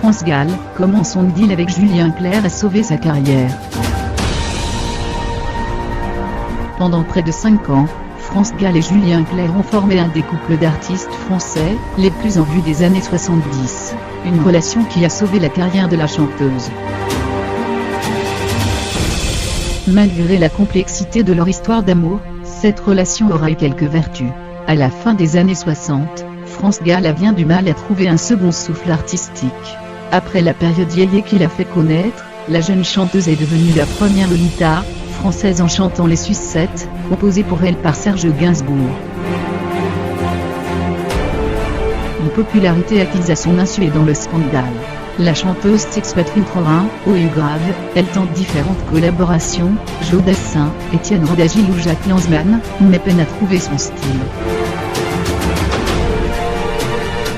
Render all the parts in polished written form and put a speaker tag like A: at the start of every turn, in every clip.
A: France Gall, comment son deal avec Julien Clerc a sauvé sa carrière. Pendant près de 5 ans, France Gall et Julien Clerc ont formé un des couples d'artistes français les plus en vue des années 70, une relation qui a sauvé la carrière de la chanteuse. Malgré la complexité de leur histoire d'amour, cette relation aura eu quelques vertus. À la fin des années 60, France Gall a bien du mal à trouver un second souffle artistique. Après la période yéyé qui l'a fait connaître, la jeune chanteuse est devenue la première Lolita française en chantant les Sucettes, composée pour elle par Serge Gainsbourg. Une popularité acquise à son insu et dans le scandale. La chanteuse s'expatrie trop au grave, elle tente différentes collaborations, Joe Dassin, Étienne Rodagil ou Jacques Lanzmann, mais peine à trouver son style.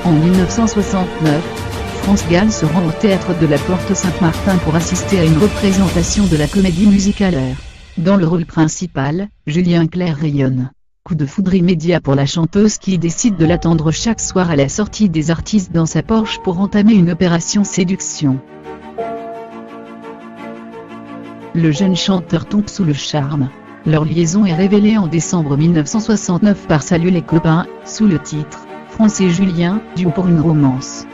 A: En 1969, France Gall se rend au théâtre de la Porte Saint-Martin pour assister à une représentation de la comédie musicale Air. Dans le rôle principal, Julien Clerc rayonne. Coup de foudre immédiat pour la chanteuse qui décide de l'attendre chaque soir à la sortie des artistes dans sa Porsche pour entamer une opération séduction. Le jeune chanteur tombe sous le charme. Leur liaison est révélée en décembre 1969 par Salut les copains, sous le titre « France et Julien, duo pour une romance ».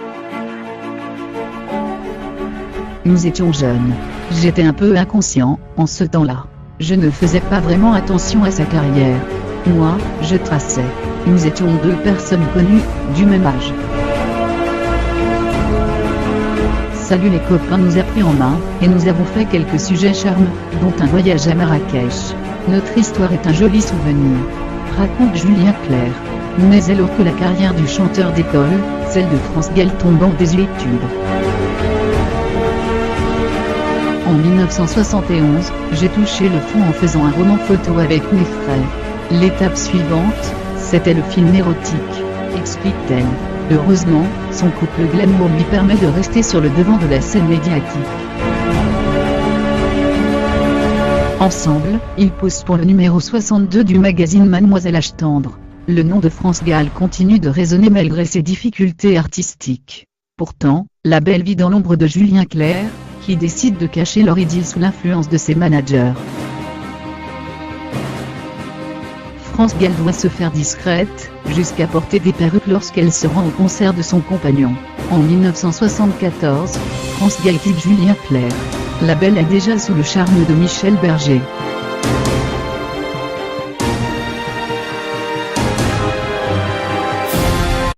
A: Nous étions jeunes. J'étais un peu inconscient, en ce temps-là. Je ne faisais pas vraiment attention à sa carrière. Moi, je traçais. Nous étions deux personnes connues, du même âge. Salut les copains nous a pris en main, et nous avons fait quelques sujets charmes, dont un voyage à Marrakech. Notre histoire est un joli souvenir, raconte Julien Clerc. Mais alors que la carrière du chanteur décolle, celle de France Gall tombe en désuétude. En 1971, j'ai touché le fond en faisant un roman photo avec mes frères. L'étape suivante, c'était le film érotique, explique-t-elle. Heureusement, son couple glamour lui permet de rester sur le devant de la scène médiatique. Ensemble, ils posent pour le numéro 62 du magazine Mademoiselle Âge tendre. Le nom de France Gall continue de résonner malgré ses difficultés artistiques. Pourtant, la belle vit dans l'ombre de Julien Clerc, qui décide de cacher leur idylle sous l'influence de ses managers. France Gall doit se faire discrète, jusqu'à porter des perruques lorsqu'elle se rend au concert de son compagnon. En 1974, France Gall quitte Julien Clerc. La belle est déjà sous le charme de Michel Berger.